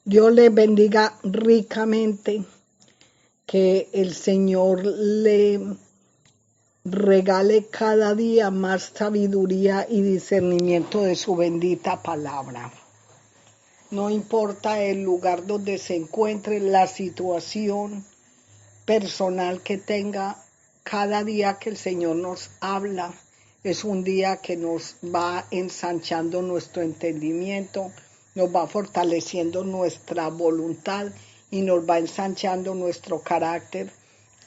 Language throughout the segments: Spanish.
Dios le bendiga ricamente, que el Señor le regale cada día más sabiduría y discernimiento de su bendita palabra. No importa el lugar donde se encuentre, la situación personal que tenga, cada día que el Señor nos habla es un día que nos va ensanchando nuestro entendimiento, nos va fortaleciendo nuestra voluntad y nos va ensanchando nuestro carácter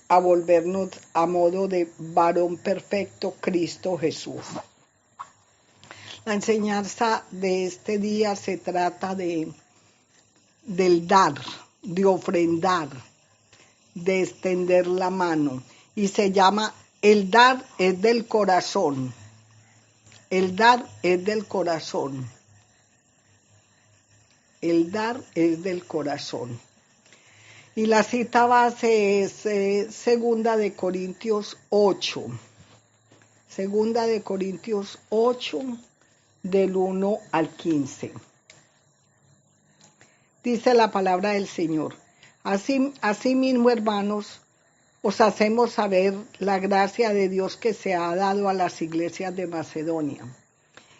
a volvernos a modo de varón perfecto, Cristo Jesús. La enseñanza de este día se trata del dar, de ofrendar, de extender la mano, y se llama el dar es del corazón. El dar es del corazón. El dar es del corazón. Y la cita base es Segunda de Corintios 8. Segunda de Corintios 8, del 1 al 15. Dice la palabra del Señor: Así mismo, hermanos, os hacemos saber la gracia de Dios que se ha dado a las iglesias de Macedonia,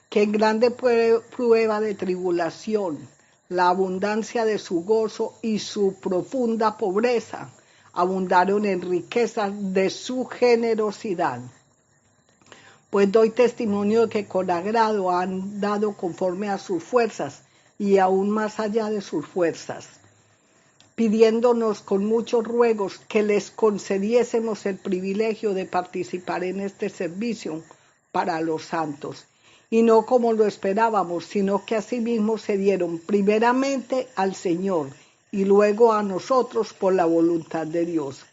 que en grande prueba de tribulación, la abundancia de su gozo y su profunda pobreza abundaron en riquezas de su generosidad. Pues doy testimonio de que con agrado han dado conforme a sus fuerzas y aún más allá de sus fuerzas, pidiéndonos con muchos ruegos que les concediésemos el privilegio de participar en este servicio para los santos, y no como lo esperábamos, sino que asimismo se dieron primeramente al Señor y luego a nosotros por la voluntad de Dios.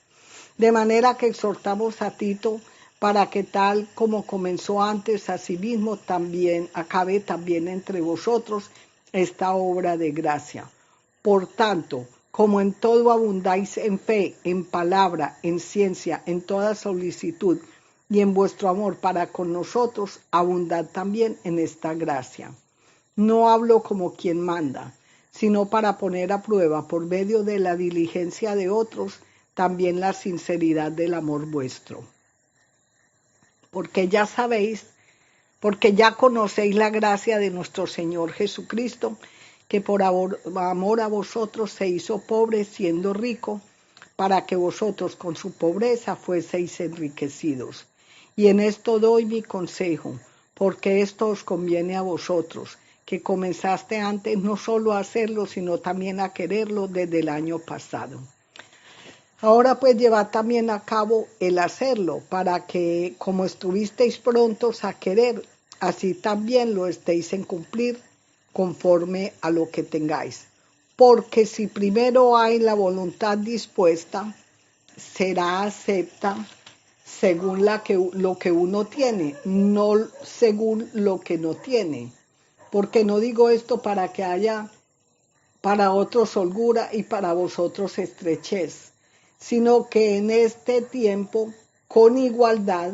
De manera que exhortamos a Tito para que tal como comenzó antes, asimismo también acabe también entre vosotros esta obra de gracia. Por tanto, como en todo abundáis en fe, en palabra, en ciencia, en toda solicitud y en vuestro amor para con nosotros, abundad también en esta gracia. No hablo como quien manda, sino para poner a prueba por medio de la diligencia de otros también la sinceridad del amor vuestro. Porque ya conocéis la gracia de nuestro Señor Jesucristo, que por amor a vosotros se hizo pobre siendo rico, para que vosotros con su pobreza fueseis enriquecidos. Y en esto doy mi consejo, porque esto os conviene a vosotros, que comenzaste antes no solo a hacerlo, sino también a quererlo desde el año pasado. Ahora pues llevad también a cabo el hacerlo, para que, como estuvisteis prontos a querer, así también lo estéis en cumplir conforme a lo que tengáis. Porque si primero hay la voluntad dispuesta, será acepta según lo que uno tiene, no según lo que no tiene. Porque no digo esto para que haya para otros holgura y para vosotros estrechez, sino que en este tiempo, con igualdad,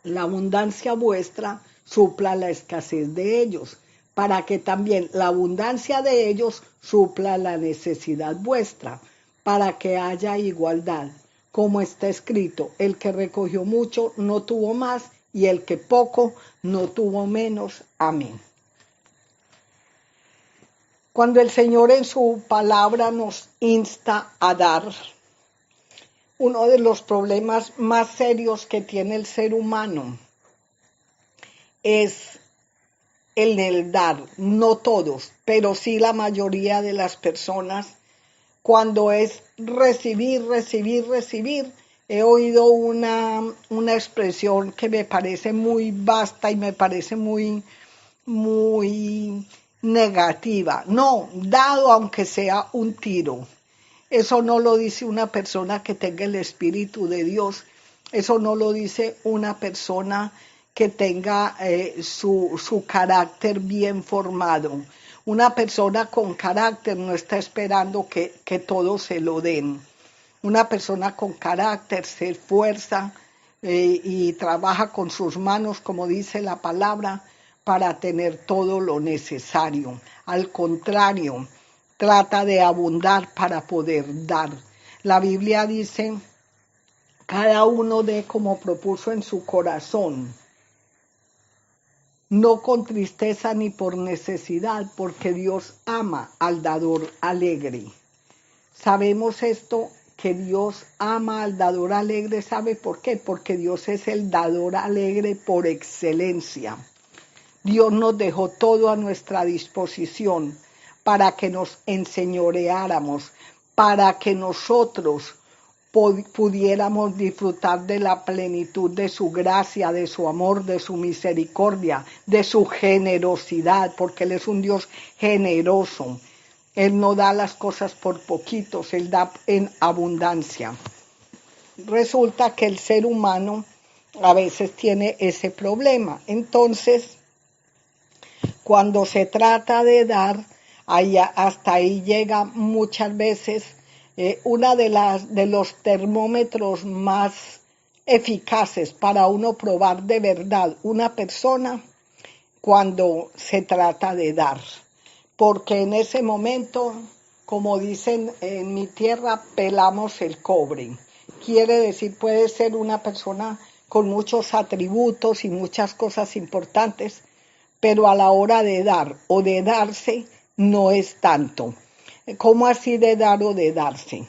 la abundancia vuestra supla la escasez de ellos, para que también la abundancia de ellos supla la necesidad vuestra, para que haya igualdad. Como está escrito, el que recogió mucho no tuvo más, y el que poco no tuvo menos. Amén. Cuando el Señor en su palabra nos insta a dar, uno de los problemas más serios que tiene el ser humano es el dar. No todos, pero sí la mayoría de las personas, cuando es recibir. He oído una expresión que me parece muy vasta y me parece muy negativa. No, dado aunque sea un tiro. Eso no lo dice una persona que tenga el Espíritu de Dios. Eso no lo dice una persona que tenga su carácter bien formado. Una persona con carácter no está esperando que todo se lo den. Una persona con carácter se esfuerza y trabaja con sus manos, como dice la palabra, para tener todo lo necesario. Al contrario, trata de abundar para poder dar. La Biblia dice, cada uno dé como propuso en su corazón, no con tristeza ni por necesidad, porque Dios ama al dador alegre. Sabemos esto, que Dios ama al dador alegre. ¿Sabe por qué? Porque Dios es el dador alegre por excelencia. Dios nos dejó todo a nuestra disposición para que nos enseñoreáramos, para que nosotros pudiéramos disfrutar de la plenitud de su gracia, de su amor, de su misericordia, de su generosidad, porque Él es un Dios generoso. Él no da las cosas por poquitos, Él da en abundancia. Resulta que el ser humano a veces tiene ese problema. Entonces, cuando se trata de dar, hasta ahí llega muchas veces una de los termómetros más eficaces para uno probar de verdad una persona cuando se trata de dar. Porque en ese momento, como dicen en mi tierra, pelamos el cobre. Quiere decir, puede ser una persona con muchos atributos y muchas cosas importantes, pero a la hora de dar o de darse no es tanto. ¿Cómo así de dar o de darse?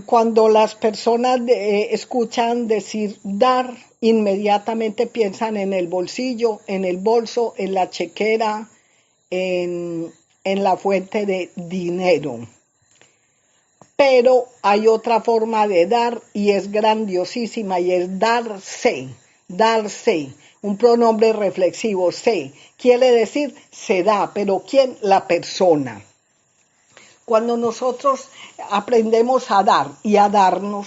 Cuando las personas escuchan decir dar, inmediatamente piensan en el bolsillo, en el bolso, en la chequera, en la fuente de dinero. Pero hay otra forma de dar y es grandiosísima y es darse, darse. Un pronombre reflexivo, se, quiere decir se da, pero ¿quién? La persona. Cuando nosotros aprendemos a dar y a darnos,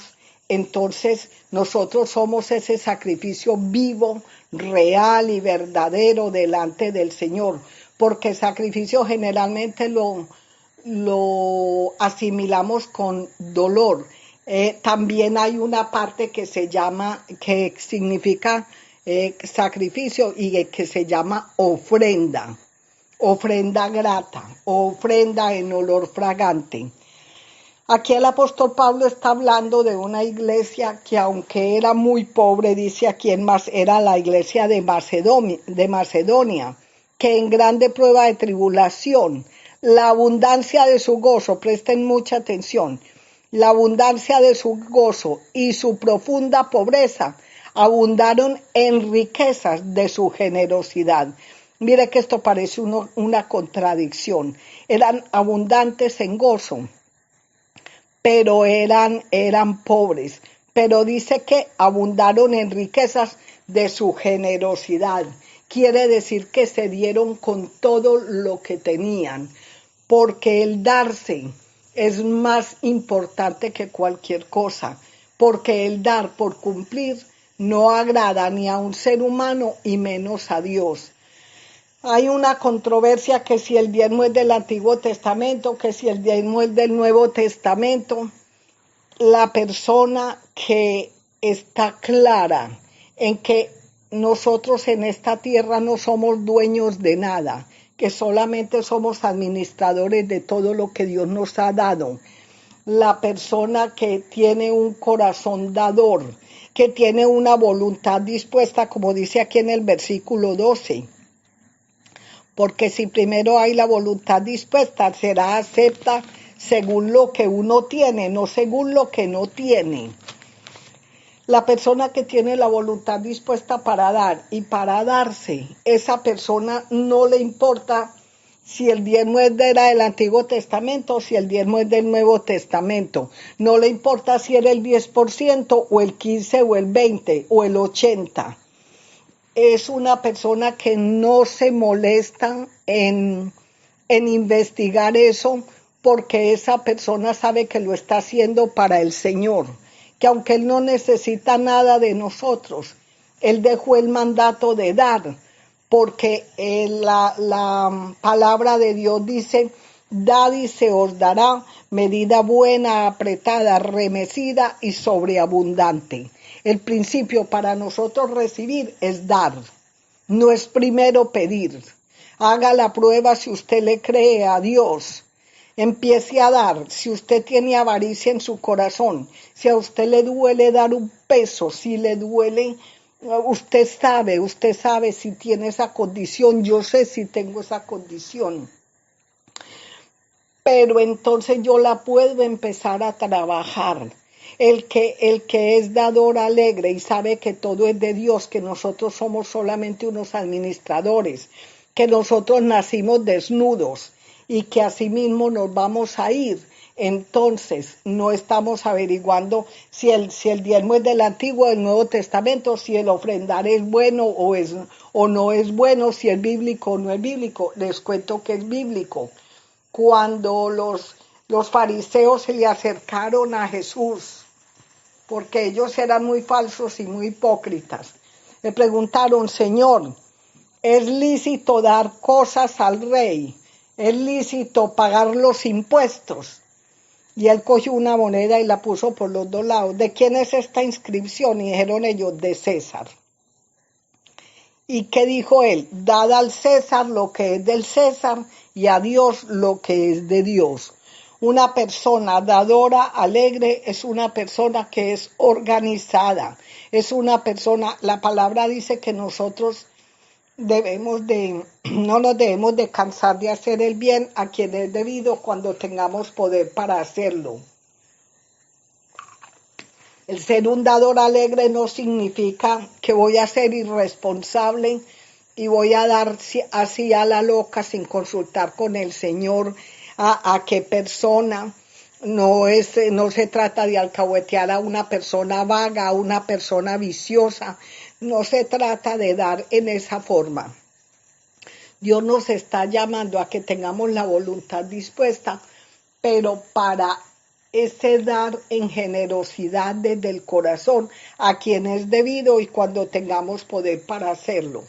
entonces nosotros somos ese sacrificio vivo, real y verdadero delante del Señor, porque sacrificio generalmente lo asimilamos con dolor. También hay una parte que que significa sacrificio y que se llama ofrenda, ofrenda grata, ofrenda en olor fragante. Aquí el apóstol Pablo está hablando de una iglesia que, aunque era muy pobre, dice aquí era la iglesia de Macedonia, que en grande prueba de tribulación, la abundancia de su gozo, presten mucha atención, la abundancia de su gozo y su profunda pobreza abundaron en riquezas de su generosidad. Mire que esto parece una contradicción. Eran abundantes en gozo, pero eran pobres. Pero dice que abundaron en riquezas de su generosidad. Quiere decir que se dieron con todo lo que tenían, porque el darse es más importante que cualquier cosa, porque el dar por cumplir no agrada ni a un ser humano y menos a Dios. Hay una controversia que si el diezmo es del Antiguo Testamento, que si el diezmo es del Nuevo Testamento. La persona que está clara en que nosotros en esta tierra no somos dueños de nada, que solamente somos administradores de todo lo que Dios nos ha dado. La persona que tiene un corazón dador, que tiene una voluntad dispuesta, como dice aquí en el versículo 12. Porque si primero hay la voluntad dispuesta, será acepta según lo que uno tiene, no según lo que no tiene. La persona que tiene la voluntad dispuesta para dar y para darse, esa persona no le importa si el diezmo es del Antiguo Testamento o si el diezmo es del Nuevo Testamento. No le importa si era el 10% o el 15% o el 20% o el 80%. Es una persona que no se molesta en investigar eso, porque esa persona sabe que lo está haciendo para el Señor, que aunque Él no necesita nada de nosotros, Él dejó el mandato de dar, porque la palabra de Dios dice, dad y se os dará, medida buena, apretada, remecida y sobreabundante. El principio para nosotros recibir es dar, no es primero pedir. Haga la prueba si usted le cree a Dios. Empiece a dar. Si usted tiene avaricia en su corazón, si a usted le duele dar un peso, si le duele, usted sabe si tiene esa condición. Yo sé si tengo esa condición. Pero entonces yo la puedo empezar a trabajar. El que es dador alegre y sabe que todo es de Dios, que nosotros somos solamente unos administradores, que nosotros nacimos desnudos y que asimismo nos vamos a ir. Entonces no estamos averiguando si el diezmo es del Antiguo o del Nuevo Testamento, si el ofrendar es bueno o no es bueno, si es bíblico o no es bíblico. Les cuento que es bíblico. Cuando los fariseos se le acercaron a Jesús, porque ellos eran muy falsos y muy hipócritas, le preguntaron: Señor, ¿es lícito dar cosas al rey? ¿Es lícito pagar los impuestos? Y él cogió una moneda y la puso por los dos lados. ¿De quién es esta inscripción? Y dijeron ellos: de César. ¿Y qué dijo él? Dad al César lo que es del César y a Dios lo que es de Dios. Una persona dadora, alegre, es una persona que es organizada. Es una persona, la palabra dice que nosotros no nos debemos de cansar de hacer el bien a quien es debido cuando tengamos poder para hacerlo. El ser un dador alegre no significa que voy a ser irresponsable y voy a dar así a la loca sin consultar con el Señor a qué persona. No se trata de alcahuetear a una persona vaga, a una persona viciosa. No se trata de dar en esa forma. Dios nos está llamando a que tengamos la voluntad dispuesta, pero para ese dar en generosidad desde el corazón a quien es debido y cuando tengamos poder para hacerlo.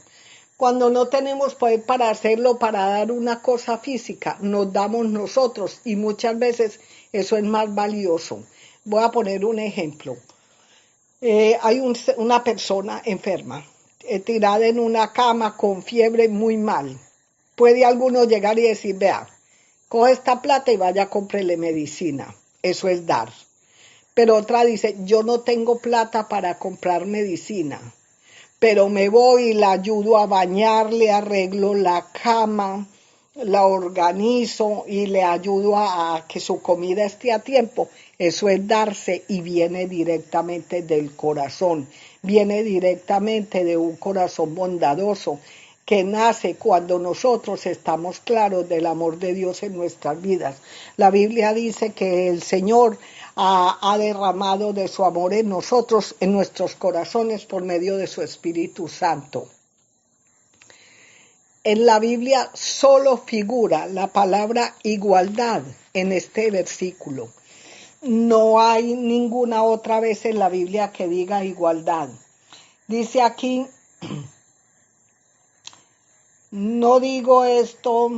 Cuando no tenemos poder para hacerlo, para dar una cosa física, nos damos nosotros y muchas veces eso es más valioso. Voy a poner un ejemplo. Hay una persona enferma, tirada en una cama con fiebre muy mal. Puede alguno llegar y decir: vea, coge esta plata y vaya a comprarle medicina. Eso es dar. Pero otra dice: yo no tengo plata para comprar medicina, pero me voy y la ayudo a bañar, le arreglo la cama, la organizo y le ayudo a que su comida esté a tiempo. Eso es darse y viene directamente del corazón, viene directamente de un corazón bondadoso que nace cuando nosotros estamos claros del amor de Dios en nuestras vidas. La Biblia dice que el Señor ha derramado de su amor en nosotros, en nuestros corazones, por medio de su Espíritu Santo. En la Biblia solo figura la palabra igualdad en este versículo. No hay ninguna otra vez en la Biblia que diga igualdad. Dice aquí, no digo esto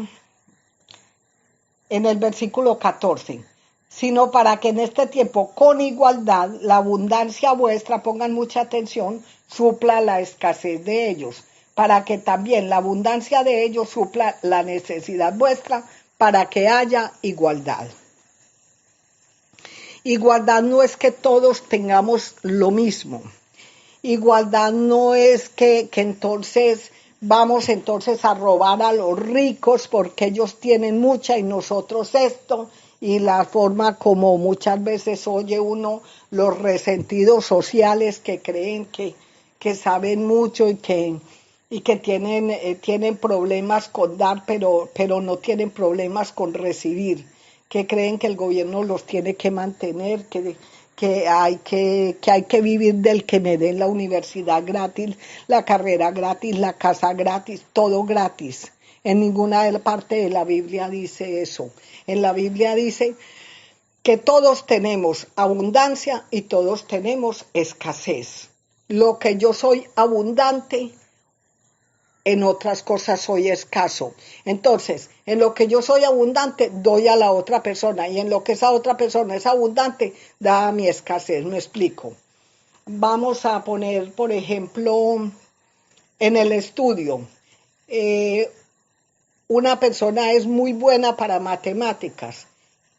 en el versículo 14, sino para que en este tiempo con igualdad la abundancia vuestra, pongan mucha atención, supla la escasez de ellos, para que también la abundancia de ellos supla la necesidad vuestra, para que haya igualdad. Igualdad no es que todos tengamos lo mismo. Igualdad no es que entonces vamos entonces a robar a los ricos porque ellos tienen mucha y nosotros esto, y la forma como muchas veces oye uno los resentidos sociales que creen que saben mucho y que tienen problemas con dar, pero no tienen problemas con recibir, que creen que el gobierno los tiene que mantener, que hay que vivir del que me den la universidad gratis, la carrera gratis, la casa gratis, todo gratis. En ninguna parte de la Biblia dice eso. En la Biblia dice que todos tenemos abundancia y todos tenemos escasez. Lo que yo soy abundante, en otras cosas soy escaso. Entonces, en lo que yo soy abundante, doy a la otra persona, y en lo que esa otra persona es abundante, da a mi escasez. Me explico. Vamos a poner, por ejemplo, en el estudio. una persona es muy buena para matemáticas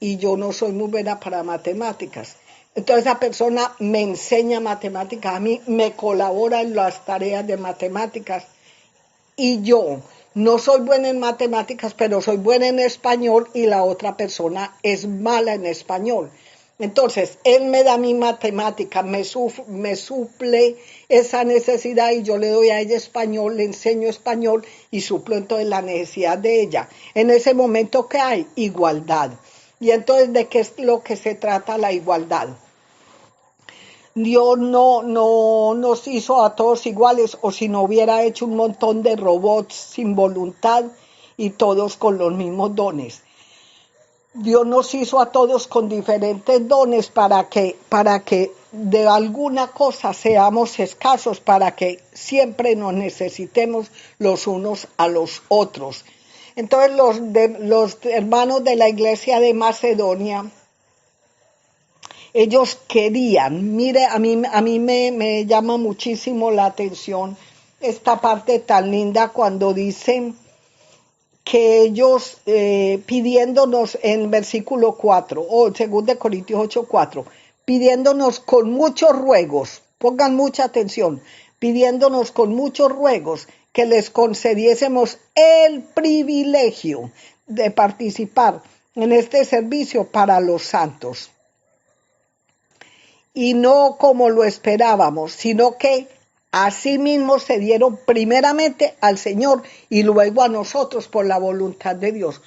y yo no soy muy buena para matemáticas. Entonces esa persona me enseña matemáticas, a mí me colabora en las tareas de matemáticas y yo no soy buena en matemáticas, pero soy buena en español y la otra persona es mala en español. Entonces, él me da mi matemática, me suple esa necesidad y yo le doy a ella español, le enseño español y suplo entonces la necesidad de ella. En ese momento, ¿qué hay? Igualdad. Y entonces, ¿de qué es lo que se trata la igualdad? Dios no nos hizo a todos iguales, o si no hubiera hecho un montón de robots sin voluntad y todos con los mismos dones. Dios nos hizo a todos con diferentes dones para que de alguna cosa seamos escasos, para que siempre nos necesitemos los unos a los otros. Entonces los hermanos de la iglesia de Macedonia, ellos querían, mire, a mí me llama muchísimo la atención esta parte tan linda cuando dicen que ellos pidiéndonos en versículo 4, o 2 Corintios 8:4, pidiéndonos con muchos ruegos, pongan mucha atención, pidiéndonos con muchos ruegos que les concediésemos el privilegio de participar en este servicio para los santos. Y no como lo esperábamos, sino que asimismo se dieron primeramente al Señor y luego a nosotros por la voluntad de Dios.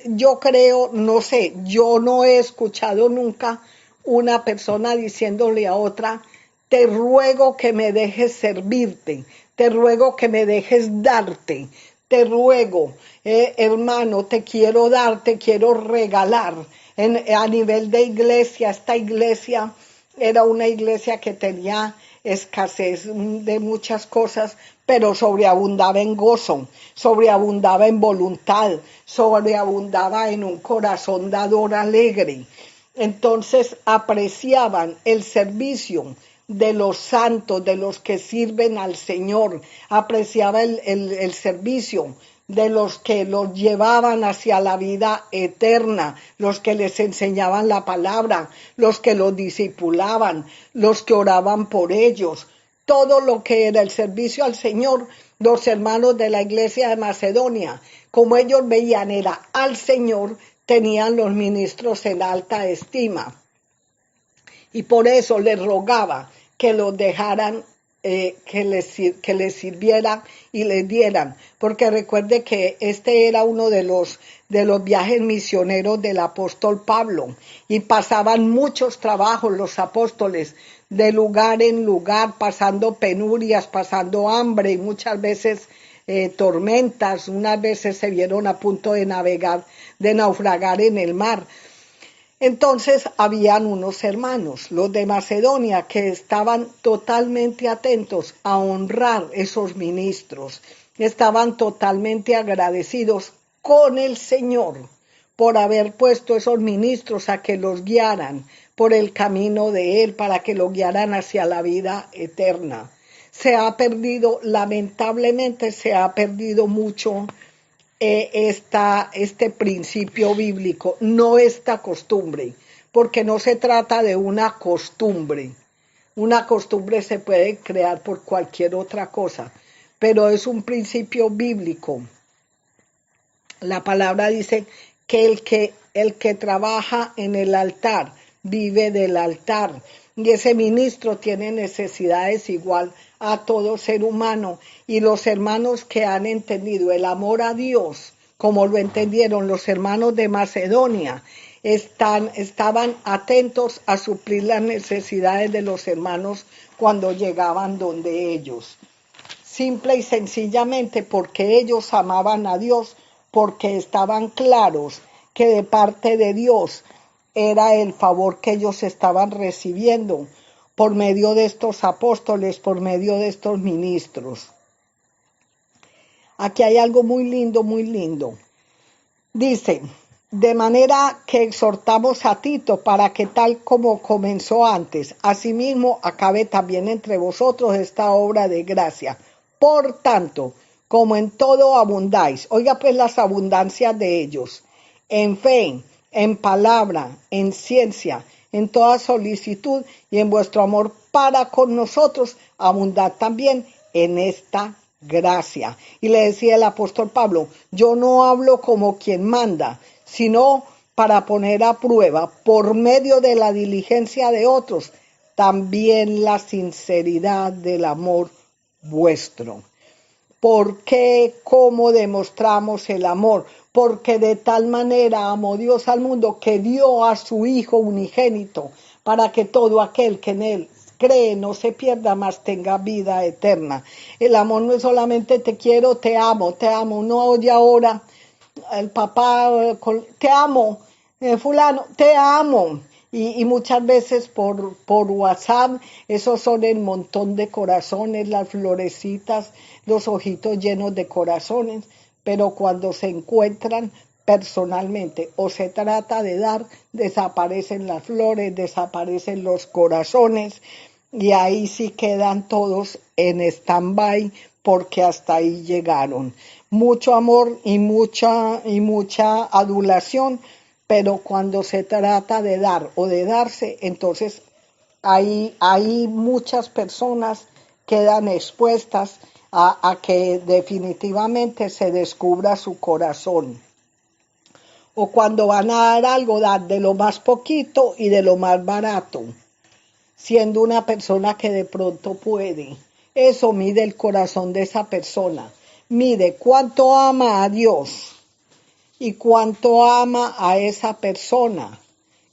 Yo creo, no sé, yo no he escuchado nunca una persona diciéndole a otra, te ruego que me dejes servirte, te ruego que me dejes darte, te ruego, hermano, te quiero dar, te quiero regalar. A nivel de iglesia, esta iglesia era una iglesia que tenía escasez de muchas cosas, pero sobreabundaba en gozo, sobreabundaba en voluntad, sobreabundaba en un corazón dador alegre. Entonces apreciaban el servicio de los santos, de los que sirven al Señor, apreciaba el servicio de los que los llevaban hacia la vida eterna, los que les enseñaban la palabra, los que los discipulaban, los que oraban por ellos. Todo lo que era el servicio al Señor, los hermanos de la iglesia de Macedonia, como ellos veían era al Señor, tenían los ministros en alta estima. Y por eso les rogaba que los dejaran, que les sirvieran y les dieran, porque recuerde que este era uno de los viajes misioneros del apóstol Pablo, y pasaban muchos trabajos los apóstoles, de lugar en lugar, pasando penurias, pasando hambre y muchas veces tormentas. Unas veces se vieron a punto de naufragar en el mar. Entonces habían unos hermanos, los de Macedonia, que estaban totalmente atentos a honrar esos ministros, estaban totalmente agradecidos con el Señor por haber puesto esos ministros a que los guiaran por el camino de Él, para que los guiaran hacia la vida eterna. Lamentablemente se ha perdido mucho este principio bíblico, no esta costumbre, porque no se trata de una costumbre. Una costumbre se puede crear por cualquier otra cosa, pero es un principio bíblico. La palabra dice que el que trabaja en el altar vive del altar, y ese ministro tiene necesidades igual a todo ser humano, y los hermanos que han entendido el amor a Dios, como lo entendieron los hermanos de Macedonia, estaban atentos a suplir las necesidades de los hermanos cuando llegaban donde ellos. Simple y sencillamente porque ellos amaban a Dios, porque estaban claros que de parte de Dios era el favor que ellos estaban recibiendo por medio de estos apóstoles, por medio de estos ministros. Aquí hay algo muy lindo, muy lindo. Dice, de manera que exhortamos a Tito para que tal como comenzó antes, asimismo acabe también entre vosotros esta obra de gracia. Por tanto, como en todo abundáis. Oiga pues las abundancias de ellos, en fe, en palabra, en ciencia, en toda solicitud y en vuestro amor para con nosotros, abundad también en esta gracia. Y le decía el apóstol Pablo, yo no hablo como quien manda, sino para poner a prueba, por medio de la diligencia de otros, también la sinceridad del amor vuestro. ¿Por qué? ¿Cómo demostramos el amor? Porque de tal manera amó Dios al mundo que dio a su Hijo unigénito para que todo aquel que en Él cree no se pierda, mas tenga vida eterna. El amor no es solamente te quiero, te amo, no oye ahora el papá, te amo, fulano, te amo. Y muchas veces por WhatsApp, esos son el montón de corazones, las florecitas, los ojitos llenos de corazones, pero cuando se encuentran personalmente o se trata de dar, desaparecen las flores, desaparecen los corazones y ahí sí quedan todos en stand-by porque hasta ahí llegaron. Mucho amor y mucha adulación, pero cuando se trata de dar o de darse, entonces ahí muchas personas quedan expuestas a que definitivamente se descubra su corazón. O cuando van a dar algo, dar de lo más poquito y de lo más barato, siendo una persona que de pronto puede. Eso mide el corazón de esa persona. Mide cuánto ama a Dios y cuánto ama a esa persona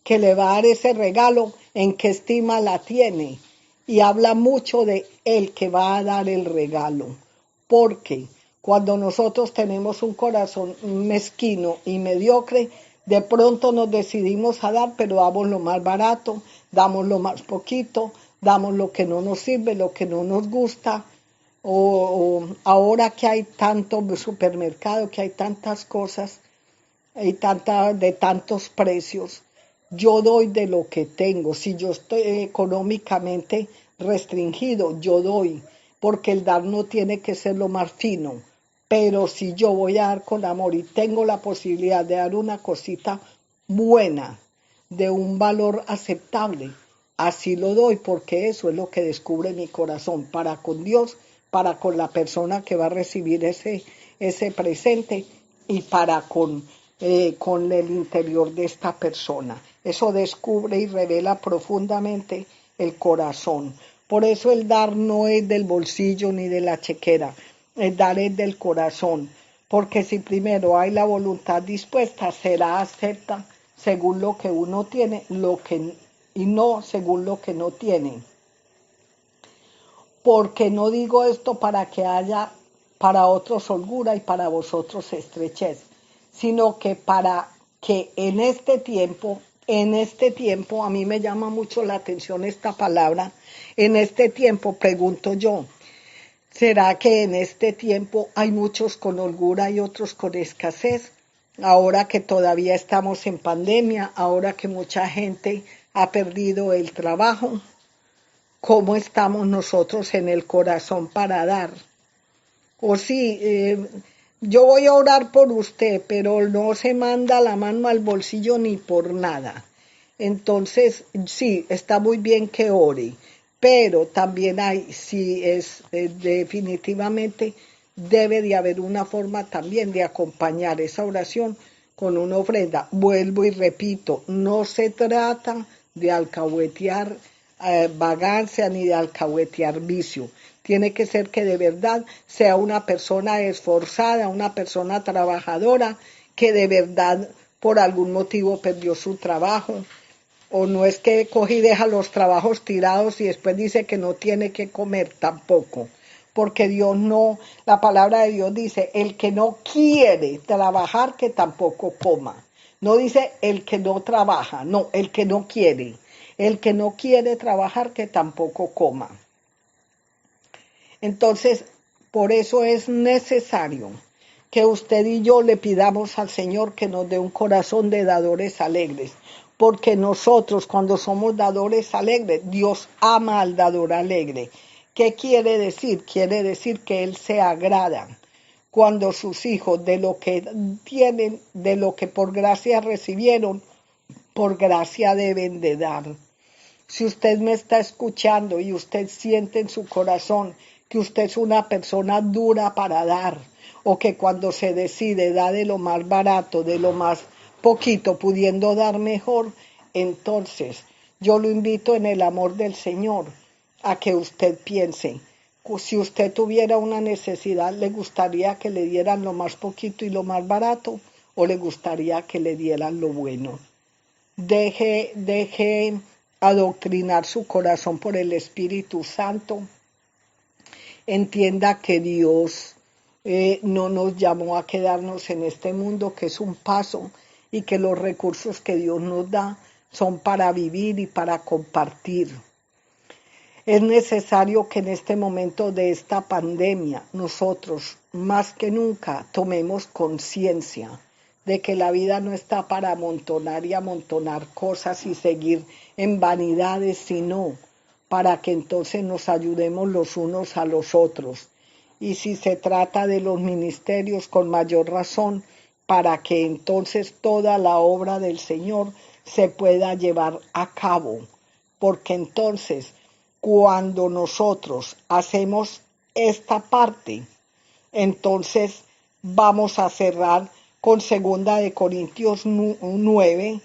que le va a dar ese regalo, en qué estima la tiene. Y habla mucho de el que va a dar el regalo. Porque cuando nosotros tenemos un corazón mezquino y mediocre, de pronto nos decidimos a dar, pero damos lo más barato, damos lo más poquito, damos lo que no nos sirve, lo que no nos gusta. O ahora que hay tanto supermercado, que hay tantas cosas, hay de tantos precios, yo doy de lo que tengo. Si yo estoy económicamente restringido, yo doy, porque el dar no tiene que ser lo más fino. Pero si yo voy a dar con amor y tengo la posibilidad de dar una cosita buena, de un valor aceptable, así lo doy, porque eso es lo que descubre mi corazón, para con Dios, para con la persona que va a recibir ese presente y para con el interior de esta persona. Eso descubre y revela profundamente el corazón. Por eso el dar no es del bolsillo ni de la chequera, el dar es del corazón. Porque si primero hay la voluntad dispuesta, será acepta según lo que uno tiene, y no según lo que no tiene. Porque no digo esto para que haya para otros holgura y para vosotros estrechez, sino que para que en este tiempo, a mí me llama mucho la atención esta palabra, en este tiempo, pregunto yo, ¿será que en este tiempo hay muchos con holgura y otros con escasez? Ahora que todavía estamos en pandemia, ahora que mucha gente ha perdido el trabajo, ¿cómo estamos nosotros en el corazón para dar? O sí, yo voy a orar por usted, pero no se manda la mano al bolsillo ni por nada. Entonces, sí, está muy bien que ore, pero también definitivamente debe de haber una forma también de acompañar esa oración con una ofrenda. Vuelvo y repito, no se trata de alcahuetear vagancia ni de alcahuetear vicio. Tiene que ser que de verdad sea una persona esforzada, una persona trabajadora, que de verdad por algún motivo perdió su trabajo. O no es que coge y deja los trabajos tirados y después dice que no tiene que comer tampoco. Porque Dios no, la palabra de Dios dice, el que no quiere trabajar, que tampoco coma. No dice el que no trabaja, no, el que no quiere. El que no quiere trabajar, que tampoco coma. Entonces, por eso es necesario que usted y yo le pidamos al Señor que nos dé un corazón de dadores alegres. Porque nosotros, cuando somos dadores alegres, Dios ama al dador alegre. ¿Qué quiere decir? Quiere decir que Él se agrada cuando sus hijos de lo que tienen, de lo que por gracia recibieron, por gracia deben de dar. Si usted me está escuchando y usted siente en su corazón que usted es una persona dura para dar, o que cuando se decide da de lo más barato, de lo más poquito, pudiendo dar mejor, entonces yo lo invito en el amor del Señor a que usted piense, si usted tuviera una necesidad, ¿le gustaría que le dieran lo más poquito y lo más barato? ¿O le gustaría que le dieran lo bueno? Deje adoctrinar su corazón por el Espíritu Santo. Entienda que Dios no nos llamó a quedarnos en este mundo, que es un paso, y que los recursos que Dios nos da son para vivir y para compartir. Es necesario que en este momento de esta pandemia nosotros más que nunca tomemos conciencia de que la vida no está para amontonar y amontonar cosas y seguir en vanidades, sino para que entonces nos ayudemos los unos a los otros. Y si se trata de los ministerios, con mayor razón, para que entonces toda la obra del Señor se pueda llevar a cabo. Porque entonces, cuando nosotros hacemos esta parte, entonces vamos a cerrar con 2 Corintios 9,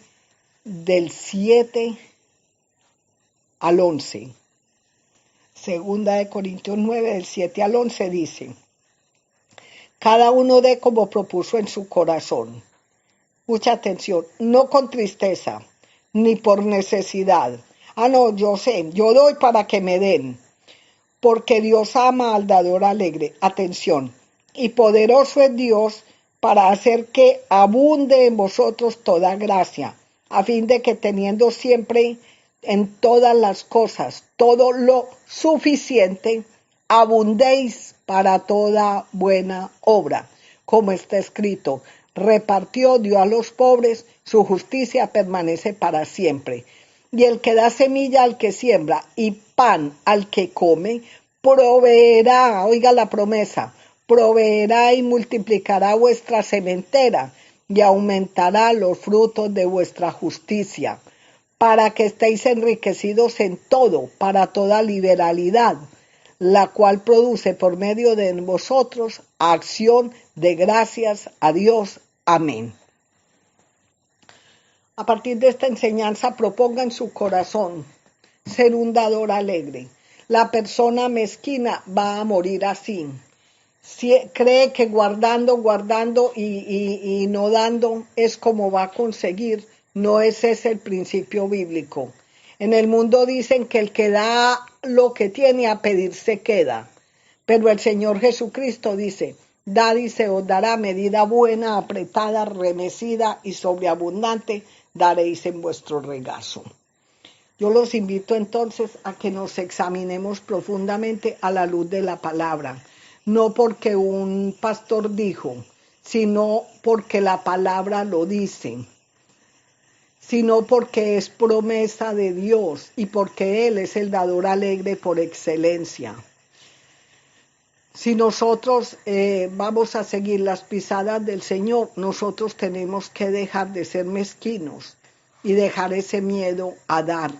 del 7 al 11. 2 Corintios 9, del 7 al 11 dice: cada uno dé como propuso en su corazón. Mucha atención, no con tristeza, ni por necesidad. No, yo sé, yo doy para que me den, porque Dios ama al dador alegre. Atención, y poderoso es Dios para hacer que abunde en vosotros toda gracia, a fin de que teniendo siempre en todas las cosas todo lo suficiente, abundéis para toda buena obra. Como está escrito, repartió, dio a los pobres, su justicia permanece para siempre. Y el que da semilla al que siembra y pan al que come, proveerá, oiga la promesa, proveerá y multiplicará vuestra sementera y aumentará los frutos de vuestra justicia, para que estéis enriquecidos en todo, para toda liberalidad, la cual produce por medio de vosotros acción de gracias a Dios. Amén. A partir de esta enseñanza, proponga en su corazón ser un dador alegre. La persona mezquina va a morir así. Si cree que guardando y no dando es como va a conseguir, no ese es el principio bíblico. En el mundo dicen que el que da lo que tiene a pedir se queda, pero el Señor Jesucristo dice: dad y se os dará, medida buena, apretada, remecida y sobreabundante, daréis en vuestro regazo. Yo los invito entonces a que nos examinemos profundamente a la luz de la palabra, no porque un pastor dijo, sino porque la palabra lo dice, sino porque es promesa de Dios y porque Él es el dador alegre por excelencia. Si nosotros vamos a seguir las pisadas del Señor, nosotros tenemos que dejar de ser mezquinos y dejar ese miedo a dar,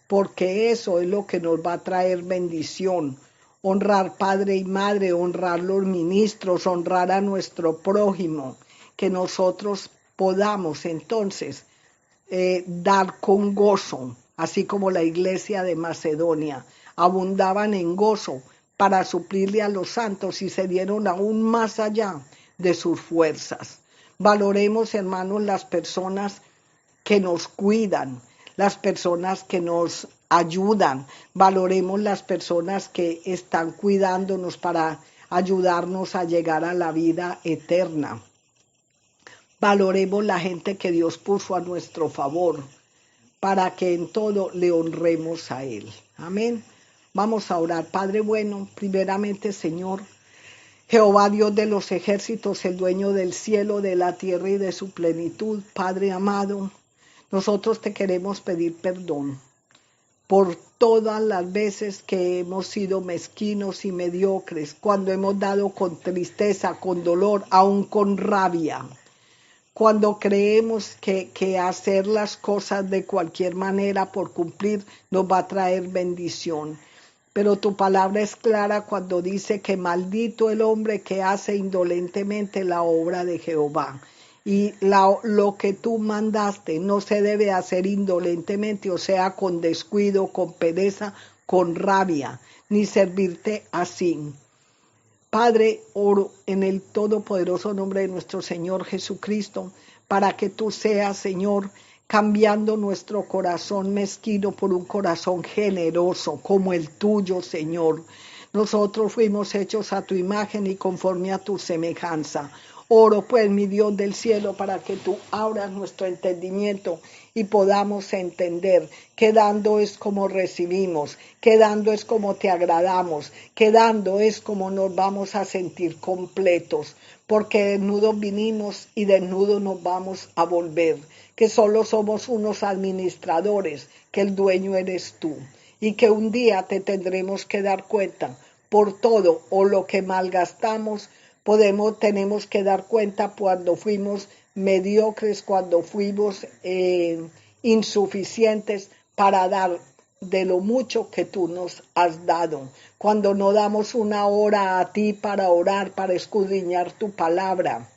porque eso es lo que nos va a traer bendición. Honrar padre y madre, honrar los ministros, honrar a nuestro prójimo, que nosotros podamos entonces dar con gozo, así como la iglesia de Macedonia abundaban en gozo para suplirle a los santos y se dieron aún más allá de sus fuerzas. Valoremos, hermanos, las personas que nos cuidan, las personas que nos ayudan. Valoremos las personas que están cuidándonos para ayudarnos a llegar a la vida eterna. Valoremos la gente que Dios puso a nuestro favor para que en todo le honremos a Él. Amén. Vamos a orar. Padre bueno, primeramente, Señor, Jehová Dios de los ejércitos, el dueño del cielo, de la tierra y de su plenitud, Padre amado, nosotros te queremos pedir perdón. por todas las veces que hemos sido mezquinos y mediocres, cuando hemos dado con tristeza, con dolor, aún con rabia, cuando creemos que hacer las cosas de cualquier manera por cumplir nos va a traer bendición. Pero tu palabra es clara cuando dice que maldito el hombre que hace indolentemente la obra de Jehová. Y lo que tú mandaste no se debe hacer indolentemente, o sea, con descuido, con pereza, con rabia, ni servirte así. Padre, oro en el todopoderoso nombre de nuestro Señor Jesucristo, para que tú seas, Señor, cambiando nuestro corazón mezquino por un corazón generoso como el tuyo, Señor. Nosotros fuimos hechos a tu imagen y conforme a tu semejanza. Oro pues, mi Dios del cielo, para que tú abras nuestro entendimiento y podamos entender que dando es como recibimos, que dando es como te agradamos, que dando es como nos vamos a sentir completos, porque desnudos vinimos y desnudos nos vamos a volver, que solo somos unos administradores, que el dueño eres tú, y que un día te tendremos que dar cuenta por todo o lo que malgastamos. Tenemos que dar cuenta cuando fuimos mediocres, cuando fuimos insuficientes para dar de lo mucho que tú nos has dado. Cuando no damos una hora a ti para orar, para escudriñar tu palabra.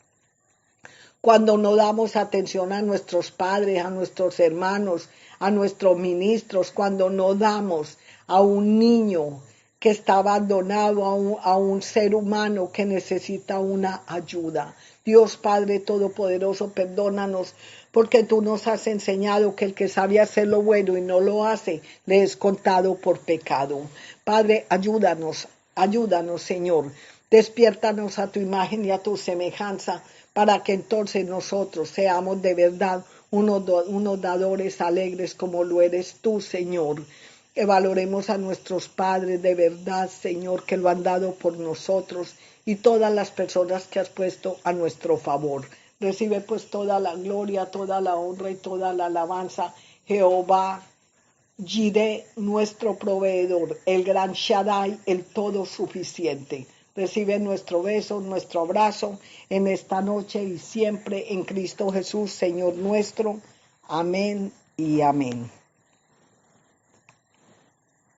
Cuando no damos atención a nuestros padres, a nuestros hermanos, a nuestros ministros, cuando no damos a un niño que está abandonado, a un ser humano que necesita una ayuda. Dios Padre Todopoderoso, perdónanos, porque tú nos has enseñado que el que sabe hacer lo bueno y no lo hace, le es contado por pecado. Padre, ayúdanos, Señor. Despiértanos a tu imagen y a tu semejanza, para que entonces nosotros seamos de verdad unos dadores alegres como lo eres tú, Señor. Que valoremos a nuestros padres de verdad, Señor, que lo han dado por nosotros y todas las personas que has puesto a nuestro favor. Recibe pues toda la gloria, toda la honra y toda la alabanza, Jehová Jireh, nuestro proveedor, el gran Shaddai, el todo suficiente. Recibe nuestro beso, nuestro abrazo en esta noche y siempre en Cristo Jesús, Señor nuestro. Amén y amén.